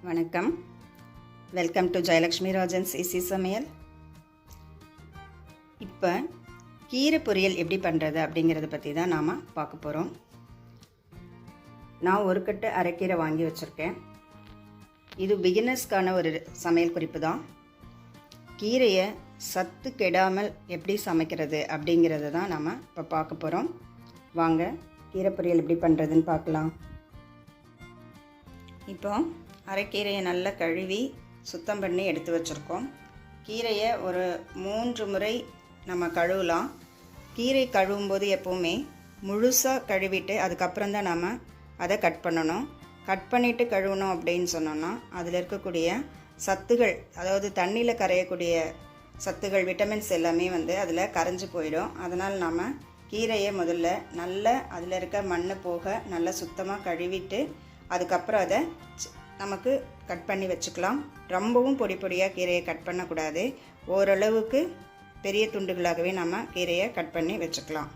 வணக்கம். Welcome to Jayalakshmi Rajan's easy சமையல். இப்போ கீரை பொரியல் எப்படி பண்ணுறது அப்படிங்கிறத பற்றி தான் நாம் பார்க்க போகிறோம். நான் ஒரு கட்டு அரைக்கீரை வாங்கி வச்சுருக்கேன். இது பிகினர்ஸ்க்கான ஒரு சமையல் குறிப்பு தான். கீரையை சத்து கெடாமல் எப்படி சமைக்கிறது அப்படிங்கிறத தான் நாம் இப்போ பார்க்க போகிறோம். வாங்க கீரை பொரியல் எப்படி பண்ணுறதுன்னு பார்க்கலாம். இப்போ அரைக்கீரையை நல்லா கழுவி சுத்தம் பண்ணி எடுத்து வச்சுருக்கோம். கீரையை ஒரு 3 முறை நம்ம கழுவலாம். கீரை கழுவும்போது எப்போவுமே முழுசாக கழுவிட்டு அதுக்கப்புறம் தான் நம்ம அதை கட் பண்ணணும். கட் பண்ணிவிட்டு கழுவணும் அப்படின்னு சொன்னோன்னா அதில் இருக்கக்கூடிய சத்துகள், அதாவது தண்ணியில் கரையக்கூடிய சத்துகள், விட்டமின்ஸ் எல்லாமே அதில் கரைஞ்சி போயிடும். அதனால் நாம் கீரையை முதல்ல நல்லா அதில் இருக்க மண் போக நல்லா சுத்தமாக கழுவிட்டு அதுக்கப்புறம் அதை நமக்கு கட் பண்ணி வச்சுக்கலாம். ரொம்பவும் பொடி பொடியாக கீரையை கட் பண்ணக்கூடாது. ஓரளவுக்கு பெரிய துண்டுகளாகவே நம்ம கீரையை கட் பண்ணி வச்சுக்கலாம்.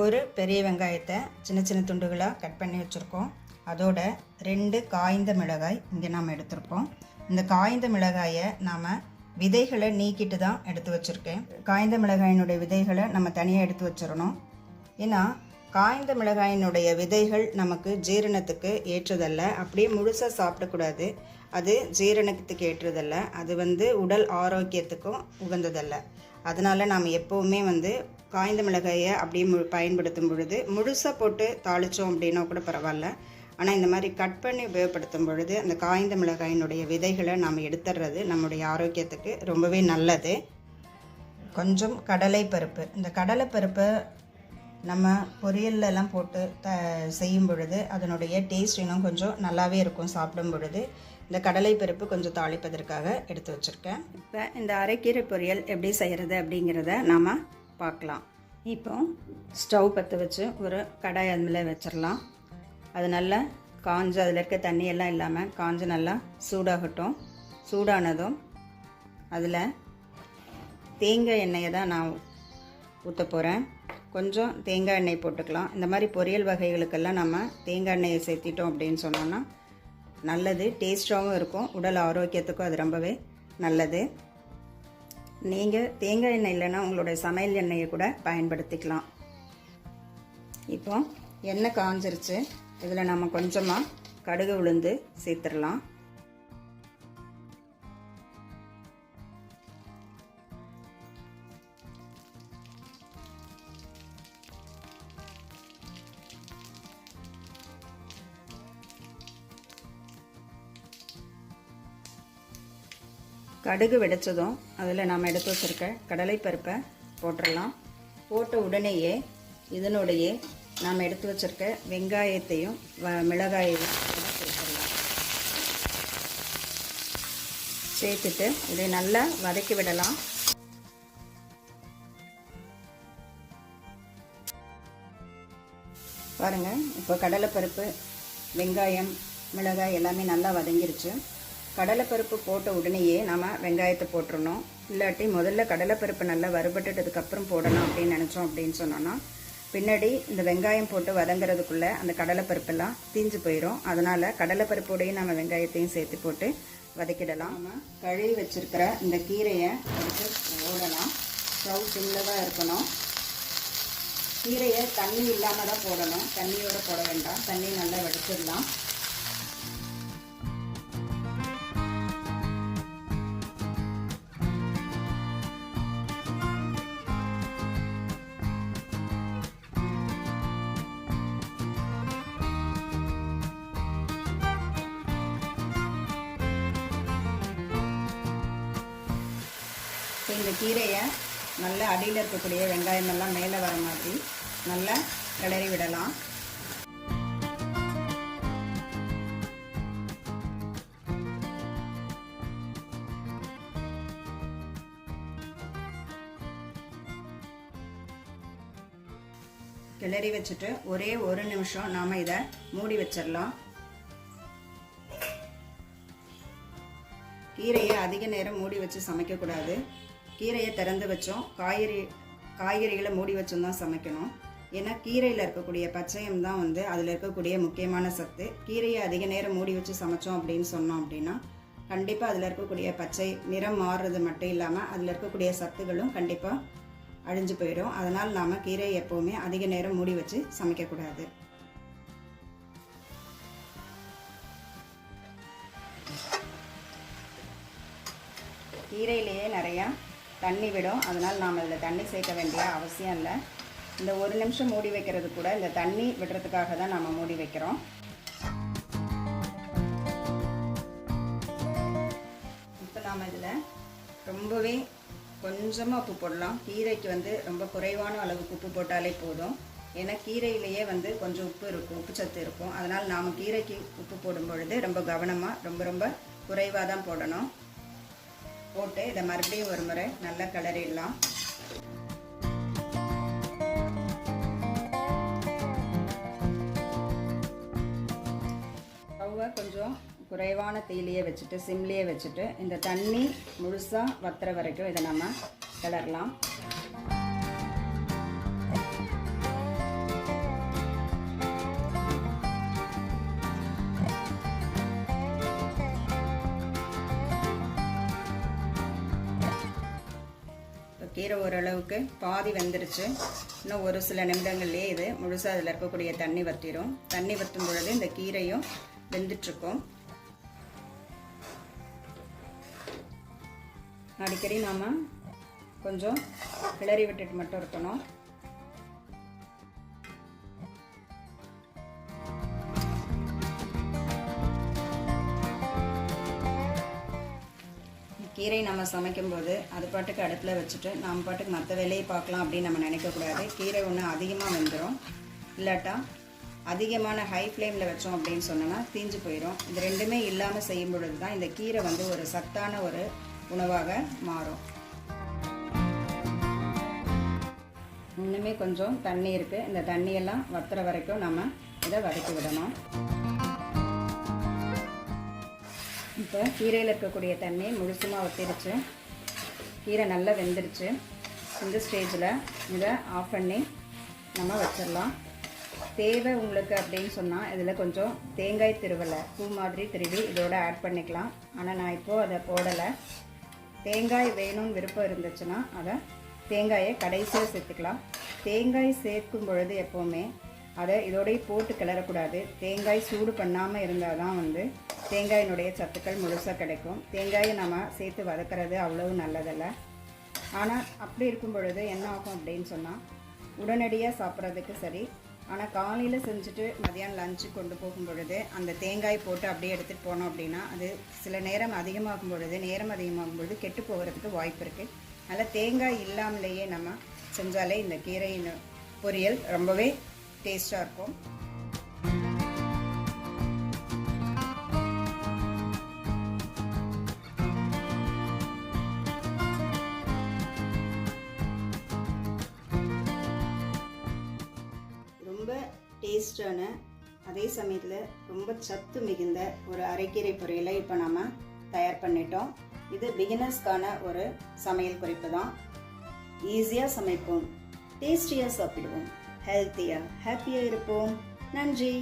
ஒரு பெரிய வெங்காயத்தை சின்ன சின்ன துண்டுகளாக கட் பண்ணி வச்சுருக்கோம். அதோட 2 காய்ந்த மிளகாய் இங்கே நாம் எடுத்திருக்கோம். இந்த காய்ந்த மிளகாயை நாம் விதைகளை நீக்கிட்டு தான் எடுத்து வச்சுருக்கேன். காய்ந்த மிளகாயினுடைய விதைகளை நம்ம தனியாக எடுத்து வச்சிடணும். ஏன்னா காய்ந்த மிளகாயினுடைய விதைகள் நமக்கு ஜீரணத்துக்கு ஏற்றதல்ல. அப்படியே முழுசாக சாப்பிடக்கூடாது. அது ஜீரணத்துக்கு ஏற்றதல்ல. அது உடல் ஆரோக்கியத்துக்கும் உகந்ததல்ல. அதனால் நாம் எப்போவுமே காய்ந்த மிளகாயை அப்படியே பயன்படுத்தும் பொழுது முழுசாக போட்டு தாளித்தோம் அப்படின்னா கூட பரவாயில்ல. ஆனால் இந்த மாதிரி கட் பண்ணி உபயோகப்படுத்தும் பொழுது அந்த காய்ந்த மிளகாயினுடைய விதைகளை நாம் எடுத்துடுறது நம்முடைய ஆரோக்கியத்துக்கு ரொம்பவே நல்லது. கொஞ்சம் கடலை பருப்பு. இந்த கடலை பருப்பை நம்ம பொரியல்லாம் போட்டு செய்யும் பொழுது அதனுடைய டேஸ்ட் இன்னும் கொஞ்சம் நல்லாவே இருக்கும். சாப்பிடும் பொழுது இந்த கடலை பருப்பு கொஞ்சம் தாளிப்பதற்காக எடுத்து வச்சுருக்கேன். இப்போ இந்த அரைக்கீரை பொரியல் எப்படி செய்கிறது அப்படிங்கிறத நாம் பார்க்கலாம். இப்போ ஸ்டவ் பற்ற வச்சு ஒரு கடாய் அதில் வச்சிடலாம். அது நல்லா காஞ்சு அதில் இருக்க தண்ணியெல்லாம் இல்லாமல் காஞ்சு நல்லா சூடாகட்டும். சூடானதும் அதில் தேங்காய் எண்ணெயை தான் நான் ஊற்ற போகிறேன். கொஞ்சம் தேங்காய் எண்ணெய் போட்டுக்கலாம். இந்த மாதிரி பொரியல் வகைகளுக்கெல்லாம் நம்ம தேங்காய் எண்ணெயை சேர்த்திட்டோம் அப்படின்னு சொன்னோன்னா நல்லது, டேஸ்ட்டாகவும் இருக்கும், உடல் ஆரோக்கியத்துக்கும் அது ரொம்பவே நல்லது. நீங்கள் தேங்காய் எண்ணெய் இல்லைன்னா உங்களுடைய சமையல் எண்ணெயை கூட பயன்படுத்திக்கலாம். இப்போ எண்ணெய் காஞ்சிருச்சு. இதில் நம்ம கொஞ்சமாக கடுகு உளுந்து சேர்த்துடலாம். கடுகு வெடித்ததும் அதில் நாம் எடுத்து வச்சுருக்க கடலைப்பருப்பை போட்டுடலாம். போட்ட உடனேயே இதனுடைய நாம் எடுத்து வச்சுருக்க வெங்காயத்தையும் மிளகாயையும் சேர்த்துடலாம். சேர்த்துட்டு இதை நல்லா வதக்கி விடலாம். பாருங்கள், இப்போ கடலைப்பருப்பு, வெங்காயம், மிளகாய் எல்லாமே நல்லா வதங்கிருச்சு. கடலைப்பருப்பு போட்ட உடனேயே நம்ம வெங்காயத்தை போட்டுடணும். இல்லாட்டி முதல்ல கடலைப்பருப்பு நல்லா வறுபட்டுட்டதுக்கப்புறம் போடணும் அப்படின்னு நினச்சோம் அப்படின்னு சொன்னோன்னா பின்னாடி இந்த வெங்காயம் போட்டு வதங்கிறதுக்குள்ளே அந்த கடலைப்பருப்பெல்லாம் தீஞ்சு போயிடும். அதனால் கடலைப்பருப்போடையும் நம்ம வெங்காயத்தையும் சேர்த்து போட்டு வதக்கிடலாம். நம்ம கழுவி வச்சுருக்கிற இந்த கீரையை எடுத்து போடலாம். ஸ்டவ் சிம்மில் தான் இருக்கணும். கீரையை தண்ணி இல்லாமல் தான் போடணும், தண்ணியோடு போட வேண்டாம். தண்ணி நல்லா வடிச்சிடலாம். இந்த கீரையை நல்லா அடியில் இருக்கக்கூடிய வெங்காயம் எல்லாம் மேலே வர மாதிரி நல்லா கிளறி விடலாம். கிளறி வச்சுட்டு ஒரே 1 நிமிஷம் நாம் இதை மூடி வச்சிடலாம். கீரையை அதிக நேரம் மூடி வச்சு சமைக்கக்கூடாது. கீரையை திறந்து வச்சோம், காய்கறிகளை மூடி வச்சும் தான் சமைக்கணும். ஏன்னா கீரையில் இருக்கக்கூடிய பச்சையம் தான் வந்து அதில் இருக்கக்கூடிய முக்கியமான சத்து. கீரையை அதிக நேரம் மூடி வச்சு சமைச்சோம் அப்படின்னு சொன்னோம் அப்படின்னா கண்டிப்பாக அதில் இருக்கக்கூடிய பச்சை நிறம் மாறுறது மட்டும் இல்லாமல் அதில் இருக்கக்கூடிய சத்துகளும் கண்டிப்பாக அழிஞ்சு போயிடும். அதனால் நாம் கீரையை எப்போவுமே அதிக நேரம் மூடி வச்சு சமைக்கக்கூடாது. கீரையிலேயே நிறையா தண்ணி விடும், அதனால் நாம் அதில் தண்ணி சேர்க்க வேண்டிய அவசியம் இல்லை. இந்த 1 நிமிஷம் மூடி வைக்கிறது கூட இந்த தண்ணி விடுறதுக்காக தான் நாம் மூடி வைக்கிறோம். இப்போ நாம் இதில் ரொம்பவே கொஞ்சமாக உப்பு போடலாம். கீரைக்கு வந்து ரொம்ப குறைவான அளவுக்கு உப்பு போட்டாலே போதும். ஏன்னா கீரையிலேயே வந்து கொஞ்சம் உப்பு இருக்கும், உப்பு சத்து இருக்கும். அதனால் நாம் கீரைக்கு உப்பு போடும் பொழுது ரொம்ப கவனமாக ரொம்ப குறைவாக தான் போடணும். போட்டு இதை மறுபடியும் ஒரு முறை நல்லா கிளறிடலாம். ஸ்டவ்வை கொஞ்சம் குறைவான தீயிலேயே வச்சுட்டு சிம்லேயே வச்சுட்டு இந்த தண்ணி முழுசாக வத்துற வரைக்கும் இதை நம்ம கிளறலாம். கீரை ஓரளவுக்கு பாதி வெந்துருச்சு. இன்னும் ஒரு சில நிமிடங்கள்லேயே இது முழுசாக அதில் இருக்கக்கூடிய தண்ணி வற்றிடும். தண்ணி வற்றும் பொழுது இந்த கீரையும் வெந்துட்டுருக்கும். அடிக்கடி நாம் கொஞ்சம் கிளறி விட்டுட்டு மட்டும் இருக்கணும். கீரை நம்ம சமைக்கும்போது அது பாட்டுக்கு அடுப்பில் வச்சுட்டு நம்ம பாட்டுக்கு மற்ற வேலையை பார்க்கலாம் அப்படின்னு நம்ம நினைக்கக்கூடாது. கீரை ஒன்று அதிகமாக வெந்துடும், இல்லாட்டா அதிகமான ஹை ஃப்ளேமில் வச்சோம் அப்படின்னு சொன்னோன்னா தீஞ்சு போயிடும். இது ரெண்டுமே இல்லாமல் செய்யும் பொழுது தான் இந்த கீரை வந்து ஒரு சத்தான ஒரு உணவாக மாறும். இன்னுமே கொஞ்சம் தண்ணி இருக்குது. இந்த தண்ணியெல்லாம் வத்துற வரைக்கும் நம்ம இதை வதக்கி விடணும். இப்போ கீரையில் இருக்கக்கூடிய தண்ணி முழுசுமாக வத்திருச்சு. கீரை நல்லா வெந்துருச்சு. இந்த ஸ்டேஜில் இதை ஆஃப் பண்ணி நம்ம வச்சிடலாம். தேவை உங்களுக்கு அப்படின்னு சொன்னால் இதில் கொஞ்சம் தேங்காய் திருவலை பூ மாதிரி திருவி இதோட ஆட் பண்ணிக்கலாம். ஆனால் நான் இப்போது அதை போடலை. தேங்காய் வேணும்னு விருப்பம் இருந்துச்சுன்னா அதை தேங்காயை கடைசியாக சேர்த்துக்கலாம். தேங்காய் சேர்க்கும் பொழுது எப்போவுமே அதை இதோடய போட்டு கிளறக்கூடாது. தேங்காய் சூடு பண்ணாமல் இருந்தால் தான் வந்து தேங்காயினுடைய சத்துக்கள் முழுசாக கிடைக்கும். தேங்காயை நம்ம சேர்த்து வதக்கிறது அவ்வளவு நல்லதில்லை. ஆனால் அப்படி இருக்கும் பொழுது என்ன ஆகும் அப்படின்னு சொன்னால் உடனடியாக சாப்பிட்றதுக்கு சரி. ஆனால் காலையில் செஞ்சுட்டு மதியானம் லஞ்சு கொண்டு போகும் பொழுது அந்த தேங்காய் போட்டு அப்படியே எடுத்துகிட்டு போனோம் அப்படின்னா அது சில நேரம் அதிகமாகும் பொழுது கெட்டு போகிறதுக்கு வாய்ப்பு இருக்குது. அதனால் தேங்காய் இல்லாமலேயே நம்ம செஞ்சாலே இந்த கீரையின் பொரியல் ரொம்பவே டேஸ்ட்டாக இருக்கும். ரொம்ப டேஸ்டான அதே சமயத்தில் ரொம்ப சத்து மிகுந்த ஒரு அரைக்கீரை பொரியலை இப்போ நம்ம தயார் பண்ணிட்டோம். இது பிகினர்ஸ்க்கான ஒரு சமையல் குறிப்பு தான். ஈஸியாக சமைப்போம், டேஸ்டியாக சாப்பிடுவோம், ஹெல்த்தியாக ஹாப்பியாக இருப்போம். நன்றி.